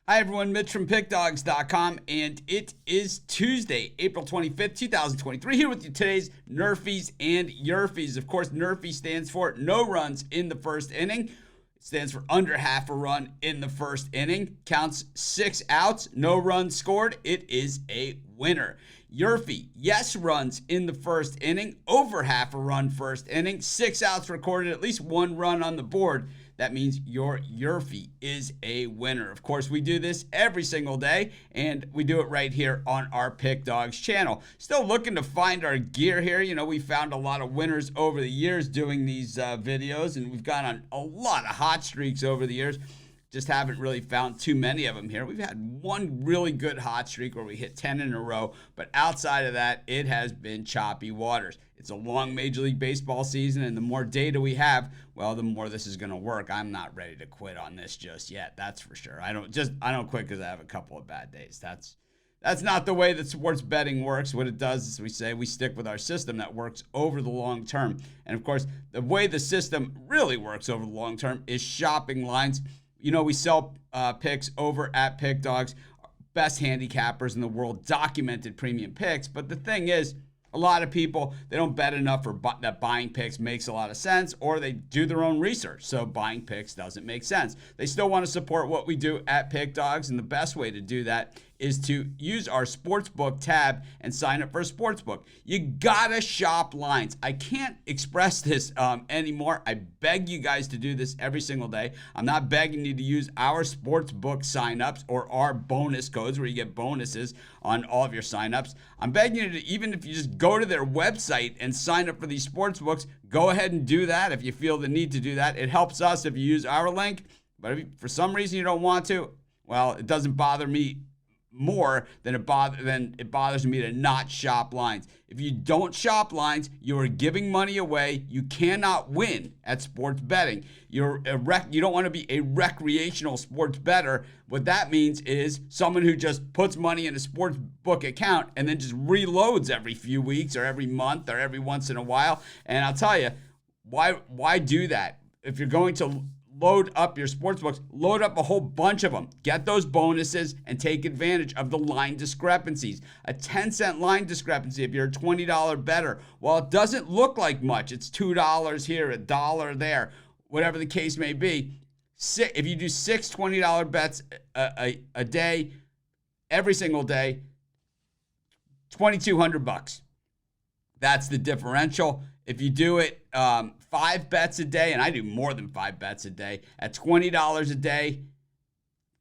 Hi everyone, Mitch from Pickdawgz.com, and it is Tuesday, April 25th, 2023, here with you today's NRFIs and YRFIs. Of course, NRFI stands for no runs in the first inning. It stands for under half a run in the first inning. Counts 6 outs, no runs scored. It is a winner. YRFI, yes runs in the first inning, over half a run first inning, 6 outs recorded, at least 1 run on the board. That means your YRFI is a winner. Of course, we do this every single day, and we do it right here on our Pickdawgz channel. Still looking to find our gear here. You know, we found a lot of winners over the years doing these videos, and we've gone on a lot of hot streaks over the years. Just haven't really found too many of them here. We've had one really good hot streak where we hit 10 in a row, but outside of that, it has been choppy waters. It's a long Major League Baseball season, and the more data we have, well, the more this is going to work. I'm not ready to quit on this just yet, that's for sure. I don't quit because I have a couple of bad days. That's not the way that sports betting works. What it does is we stick with our system that works over the long term. And of course, the way the system really works over the long term is shopping lines. You know, we sell picks over at Pickdawgz, best handicappers in the world, documented premium picks. But the thing is, a lot of people, they don't bet enough for that buying picks makes a lot of sense, or they do their own research, so buying picks doesn't make sense. They still want to support what we do at Pickdawgz, and the best way to do that is to use our Sportsbook tab and sign up for a Sportsbook. You gotta shop lines. I can't express this anymore. I beg you guys to do this every single day. I'm not begging you to use our Sportsbook signups or our bonus codes where you get bonuses on all of your signups. I'm begging you to, even if you just go to their website and sign up for these Sportsbooks, go ahead and do that if you feel the need to do that. It helps us if you use our link, but if for some reason you don't want to, well, it doesn't bother me more than it bothers me to not shop lines. If you don't shop lines, you are giving money away. You cannot win at sports betting. You don't want to be a recreational sports bettor. What that means is someone who just puts money in a sports book account and then just reloads every few weeks or every month or every once in a while. And I'll tell you, why do that? If you're going to load up your sports books, load up a whole bunch of them. Get those bonuses and take advantage of the line discrepancies. A 10-cent line discrepancy if you're a $20 bettor, well, it doesn't look like much. It's $2 here, $1 there, whatever the case may be. If you do 6 $20 bets a day, every single day, $2,200. That's the differential. If you do it 5 bets a day, and I do more than 5 bets a day, at $20 a day,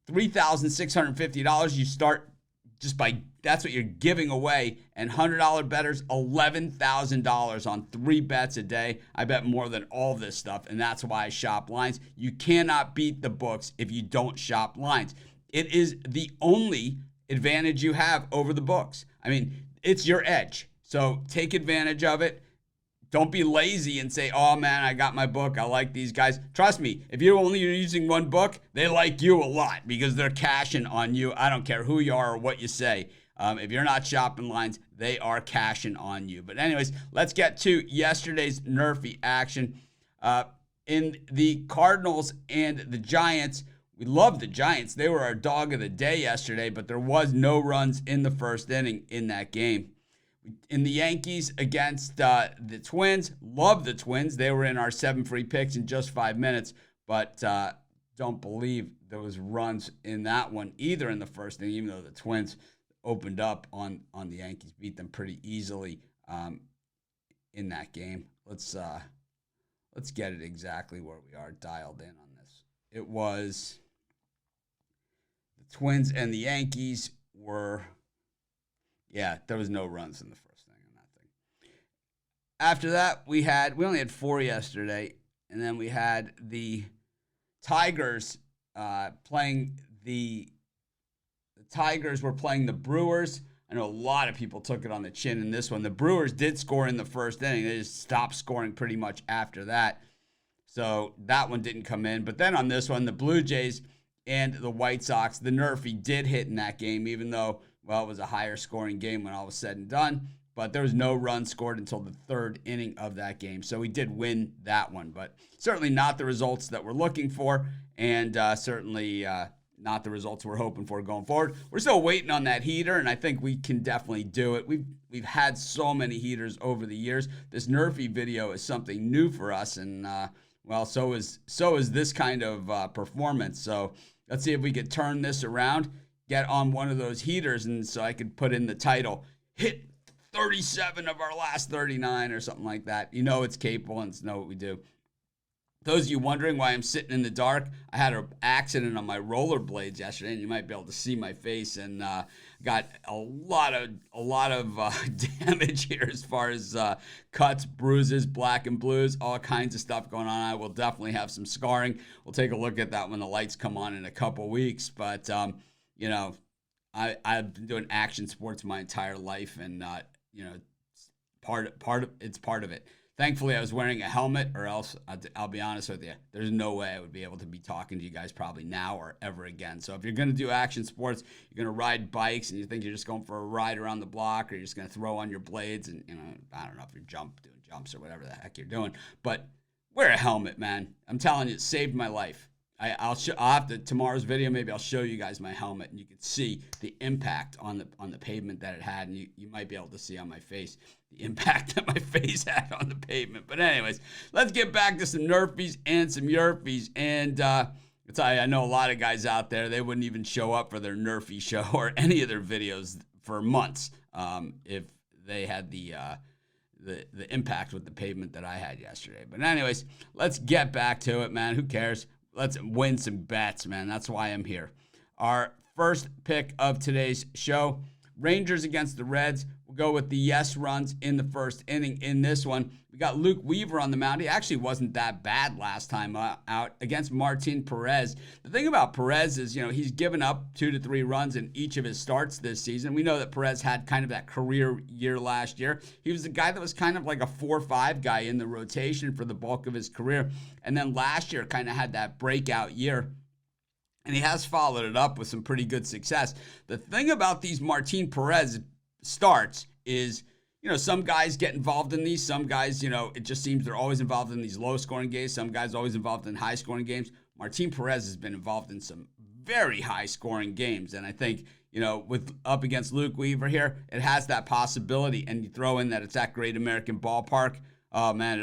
$3,650, you start just by, that's what you're giving away. And $100 bettors, $11,000 on 3 bets a day. I bet more than all this stuff, and that's why I shop lines. You cannot beat the books if you don't shop lines. It is the only advantage you have over the books. I mean, it's your edge. So take advantage of it. Don't be lazy and say, oh man, I got my book. I like these guys. Trust me, if you're only using one book, they like you a lot because they're cashing on you. I don't care who you are or what you say. If you're not shopping lines, they are cashing on you. But anyways, let's get to yesterday's NRFI action. In the Cardinals and the Giants, we love the Giants. They were our dog of the day yesterday, but there was no runs in the first inning in that game. In the Yankees against the Twins, love the Twins. They were in our 7 free picks in just 5 minutes, but don't believe there was runs in that one either in the first inning, even though the Twins opened up on the Yankees, beat them pretty easily in that game. Let's get it exactly where we are dialed in on this. It was the Twins and the Yankees were... Yeah, there was no runs in the first thing on that thing. After that, we only had 4 yesterday, and then we had the Tigers playing the Tigers were playing the Brewers. I know a lot of people took it on the chin in this one. The Brewers did score in the first inning. They just stopped scoring pretty much after that. So that one didn't come in. But then on this one, the Blue Jays and the White Sox, the NRFI did hit in that game, even though, well, it was a higher scoring game when all was said and done. But there was no run scored until the 3rd inning of that game. So we did win that one, but certainly not the results that we're looking for. And certainly not the results we're hoping for going forward. We're still waiting on that heater, and I think we can definitely do it. We've had so many heaters over the years. This NRFI video is something new for us, and well, so is this kind of performance. So let's see if we could turn this around, get on one of those heaters, and so I could put in the title, hit 37 of our last 39 or something like that. You know it's capable, and it's know what we do. Those of you wondering why I'm sitting in the dark, I had an accident on my rollerblades yesterday, and you might be able to see my face, and got a lot of damage here as far as cuts, bruises, black and blues, all kinds of stuff going on. I will definitely have some scarring. We'll take a look at that when the lights come on in a couple weeks. But you know, I've been doing action sports my entire life, and you know, it's part of it. Thankfully, I was wearing a helmet, or else, I'll be honest with you, there's no way I would be able to be talking to you guys probably now or ever again. So if you're going to do action sports, you're going to ride bikes, and you think you're just going for a ride around the block, or you're just going to throw on your blades, and, you know, I don't know if you're doing jumps or whatever the heck you're doing, but wear a helmet, man. I'm telling you, it saved my life. I'll have to, tomorrow's video, maybe I'll show you guys my helmet, and you can see the impact on the pavement that it had, and you might be able to see on my face the impact that my face had on the pavement. But anyways, let's get back to some NRFIs and some YRFIs. And I'll tell you, I know a lot of guys out there, they wouldn't even show up for their NRFI show or any of their videos for months if they had the impact with the pavement that I had yesterday. But anyways, let's get back to it, man. Who cares? Let's win some bets, man. That's why I'm here. Our first pick of today's show, Rangers against the Reds. We'll go with the yes runs in the first inning in this one. We got Luke Weaver on the mound. He actually wasn't that bad last time out against Martin Perez. The thing about Perez is, you know, he's given up 2 to 3 runs in each of his starts this season. We know that Perez had kind of that career year last year. He was the guy that was kind of like a 4-5 guy in the rotation for the bulk of his career. And then last year kind of had that breakout year. And he has followed it up with some pretty good success. The thing about these Martin Perez starts is, you know, some guys get involved in these. Some guys, you know, it just seems they're always involved in these low-scoring games. Some guys always involved in high-scoring games. Martin Perez has been involved in some very high-scoring games. And I think, you know, with up against Luke Weaver here, it has that possibility. And you throw in that it's at Great American Ballpark. Oh, man,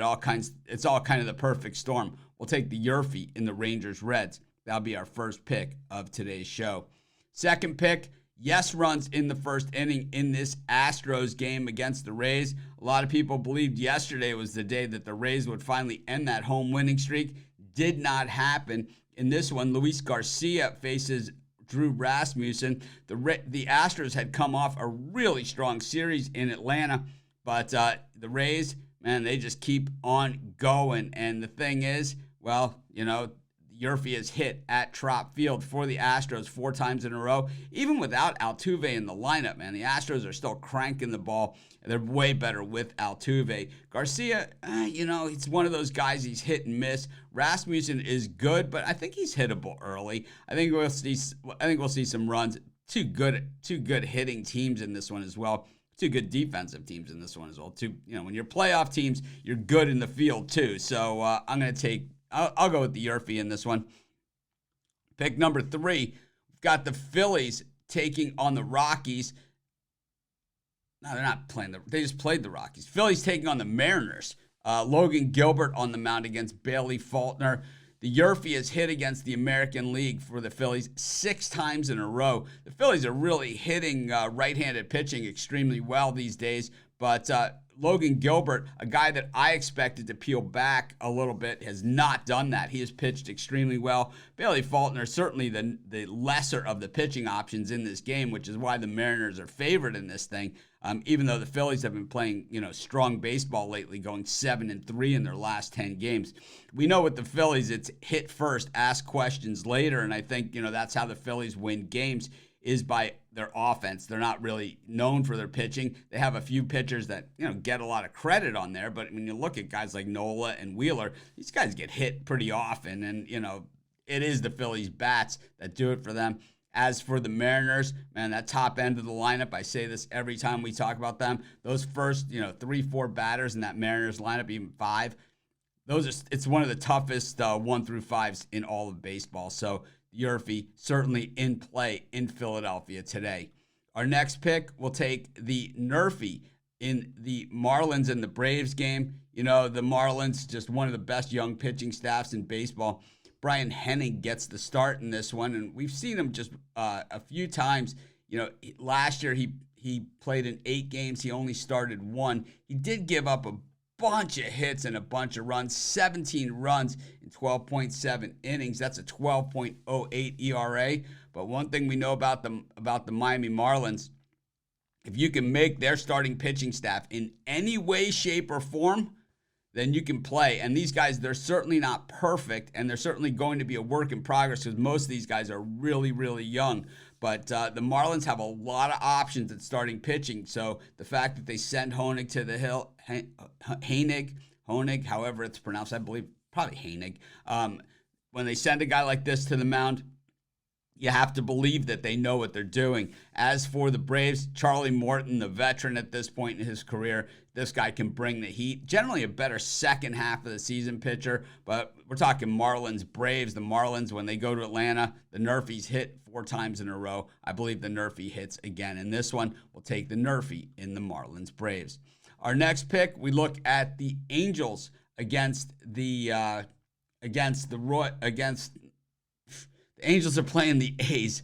it's all kind of the perfect storm. We'll take the YRFI in the Rangers-Reds. That'll be our first pick of today's show. Second pick, yes runs in the first inning in this Astros game against the Rays. A lot of people believed yesterday was the day that the Rays would finally end that home winning streak. Did not happen. In this one, Luis Garcia faces Drew Rasmussen. The Astros had come off a really strong series in Atlanta, but the Rays, man, they just keep on going. And the thing is, well, you know, YRFI has hit at Trop Field for the Astros 4 times in a row. Even without Altuve in the lineup, man, the Astros are still cranking the ball. They're way better with Altuve. Garcia, you know, he's one of those guys, he's hit and miss. Rasmussen is good, but I think he's hittable early. I think we'll see some runs. Two good hitting teams in this one as well. 2 good defensive teams in this one as well. You know, when you're playoff teams, you're good in the field too. So I'm going to I'll go with the YRFI in this one. Pick number 3, we've got the Phillies taking on the Rockies. No, they're not playing. They just played the Rockies. Phillies taking on the Mariners. Logan Gilbert on the mound against Bailey Faulkner. The YRFI has hit against the American League for the Phillies 6 times in a row. The Phillies are really hitting right-handed pitching extremely well these days, but Logan Gilbert, a guy that I expected to peel back a little bit, has not done that. He has pitched extremely well. Bailey Faulkner, certainly the lesser of the pitching options in this game, which is why the Mariners are favored in this thing. Even though the Phillies have been playing, you know, strong baseball lately, going 7-3 in their last 10 games. We know with the Phillies, it's hit first, ask questions later, and I think, you know, that's how the Phillies win games, is by their offense. They're not really known for their pitching. They have a few pitchers that, you know, get a lot of credit on there, but when you look at guys like Nola and Wheeler, these guys get hit pretty often, and, you know, it is the Phillies bats that do it for them. As for the Mariners, man, that top end of the lineup, I say this every time we talk about them, those first, you know, 3-4 batters in that Mariners lineup, even 5, it's one of the toughest 1 through 5s in all of baseball. So Yurfie certainly in play in Philadelphia today. Our next pick will take the NRFI in the Marlins and the Braves game. You know, the Marlins, just one of the best young pitching staffs in baseball. Brian Hennig gets the start in this one, and we've seen him just a few times. You know, last year he played in 8 games. He only started 1. He did give up a bunch of hits and a bunch of runs, 17 runs in 12.7 innings. That's a 12.08 ERA. But one thing we know about the Miami Marlins, if you can make their starting pitching staff in any way, shape, or form, then you can play. And these guys, they're certainly not perfect, and they're certainly going to be a work in progress because most of these guys are really, really young. But the Marlins have a lot of options at starting pitching. So the fact that they send Honig to the hill, Honig, however it's pronounced, I believe probably Honig. When they send a guy like this to the mound, you have to believe that they know what they're doing. As for the Braves, Charlie Morton, the veteran at this point in his career, this guy can bring the heat. Generally a better second half of the season pitcher, but we're talking Marlins, Braves. The Marlins, when they go to Atlanta, the NRFIs hit 4 times in a row. I believe the NRFI hits again. In this one, we'll take the NRFI in the Marlins Braves. Our next pick, we look at the Angels against the Angels are playing the A's.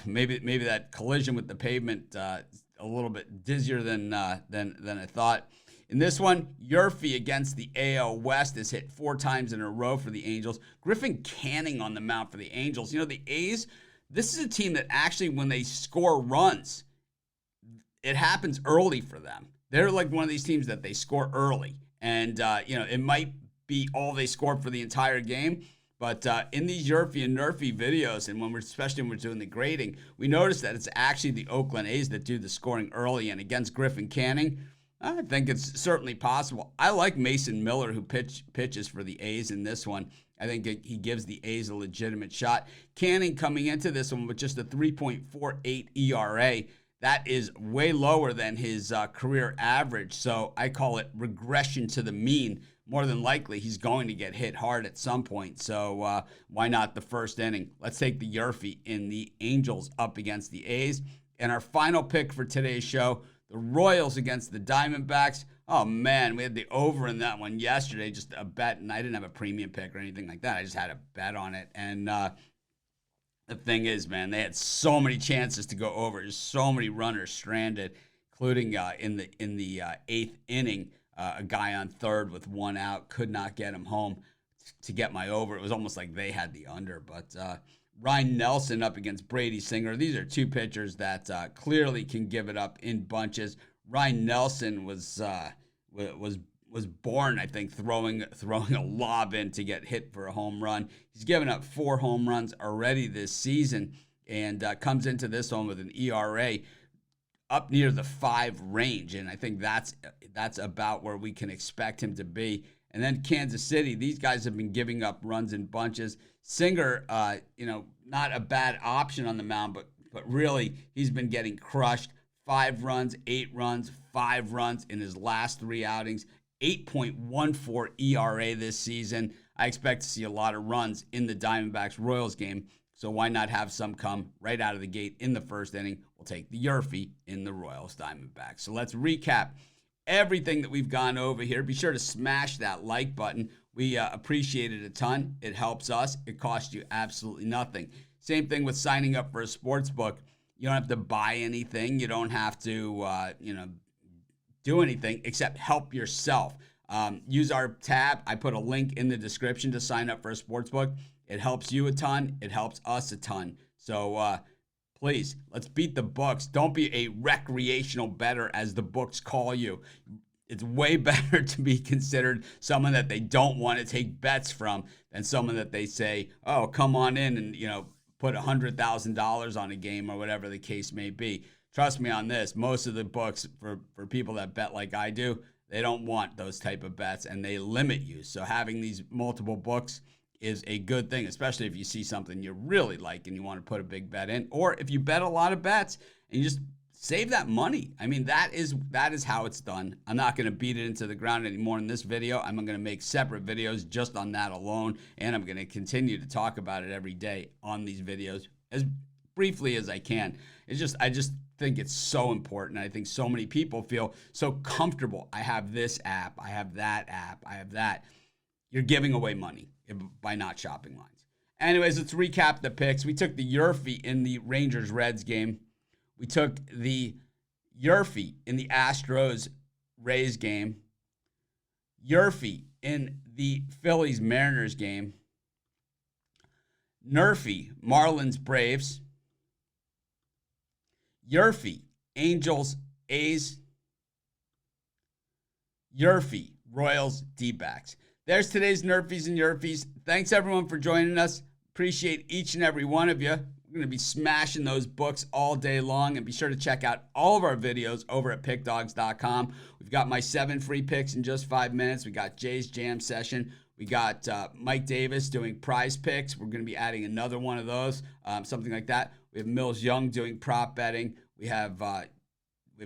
Maybe that collision with the pavement a little bit dizzier than I thought. In this one, Yurfie against the AL West is hit 4 times in a row for the Angels. Griffin Canning on the mound for the Angels. You know, the A's, this is a team that actually, when they score runs, it happens early for them. They're like one of these teams that they score early. And, it might be all they scored for the entire game. But in these Yurfie and NRFI videos, and especially when we're doing the grading, we notice that it's actually the Oakland A's that do the scoring early. And against Griffin Canning, I think it's certainly possible. I like Mason Miller, who pitches for the A's in this one. I think he gives the A's a legitimate shot. Canning coming into this one with just a 3.48 ERA. That is way lower than his career average. So I call it regression to the mean. More than likely, he's going to get hit hard at some point. So why not the first inning? Let's take the Yurfie in the Angels up against the A's. And our final pick for today's show, the Royals against the Diamondbacks. Oh, man, we had the over in that one yesterday, just a bet, and I didn't have a premium pick or anything like that. I just had a bet on it. And the thing is, man, they had so many chances to go over. Just so many runners stranded, including in the 8th inning. A guy on third with 1 out, could not get him home to get my over. It was almost like they had the under. But Ryan Nelson up against Brady Singer. These are 2 pitchers that clearly can give it up in bunches. Ryan Nelson was born, I think, throwing a lob in to get hit for a home run. He's given up 4 home runs already this season, and comes into this one with an ERA up near the 5 range, and I think that's about where we can expect him to be. And then Kansas City, these guys have been giving up runs in bunches. Singer, not a bad option on the mound, but really he's been getting crushed. 5 runs, 8 runs, 5 runs in his last 3 outings. 8.14 ERA this season. I expect to see a lot of runs in the Diamondbacks-Royals game. So why not have some come right out of the gate in the first inning? We'll take the Yurfie in the Royals Diamondbacks. So let's recap everything that we've gone over here. Be sure to smash that like button. We appreciate it a ton. It helps us. It costs you absolutely nothing. Same thing with signing up for a sports book. You don't have to buy anything. You don't have to, do anything except help yourself. Use our tab. I put a link in the description to sign up for a sports book. It helps you a ton. It helps us a ton. So please, let's beat the books. Don't be a recreational bettor, as the books call you. It's way better to be considered someone that they don't want to take bets from than someone that they say, oh, come on in and, put $100,000 on a game or whatever the case may be. Trust me on this. Most of the books for people that bet like I do, they don't want those type of bets, and they limit you. So having these multiple books is a good thing, especially if you see something you really like and you want to put a big bet in, or if you bet a lot of bets and you just save that money. I mean, that is how it's done. I'm not going to beat it into the ground anymore in this video. I'm going to make separate videos just on that alone, and I'm going to continue to talk about it every day on these videos as briefly as I can. I just think it's so important. I think so many people feel so comfortable. I have this app, I have that app, I have that. You're giving away money by not shopping lines. Anyways, let's recap the picks. We took the Yurfie in the Rangers-Reds game. We took the Yurfie in the Astros-Rays game. Yurfie in the Phillies-Mariners game. Nerfie, Marlins-Braves. Yurfie, Angels-A's. Yurfie, Royals, D-backs. There's today's Nerfies and Yurfies. Thanks, everyone, for joining us. Appreciate each and every one of you. We're going to be smashing those books all day long. And be sure to check out all of our videos over at Pickdawgz.com. We've got my 7 free picks in just 5 minutes. We got Jay's Jam Session. We got Mike Davis doing prize picks. We're going to be adding another one of those, something like that. We have Mills Young doing prop betting. We have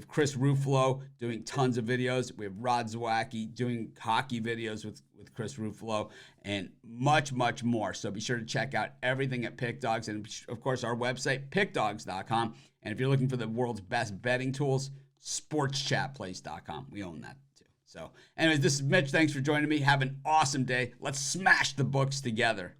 Chris Ruffalo doing tons of videos. We have Rod Zawacki doing hockey videos with Chris Ruffalo, and much, much more. So be sure to check out everything at Pickdawgz, and of course our website, Pickdawgz.com. And if you're looking for the world's best betting tools, SportsChatPlace.com. We own that too. So anyways, this is Mitch. Thanks for joining me. Have an awesome day. Let's smash the books together.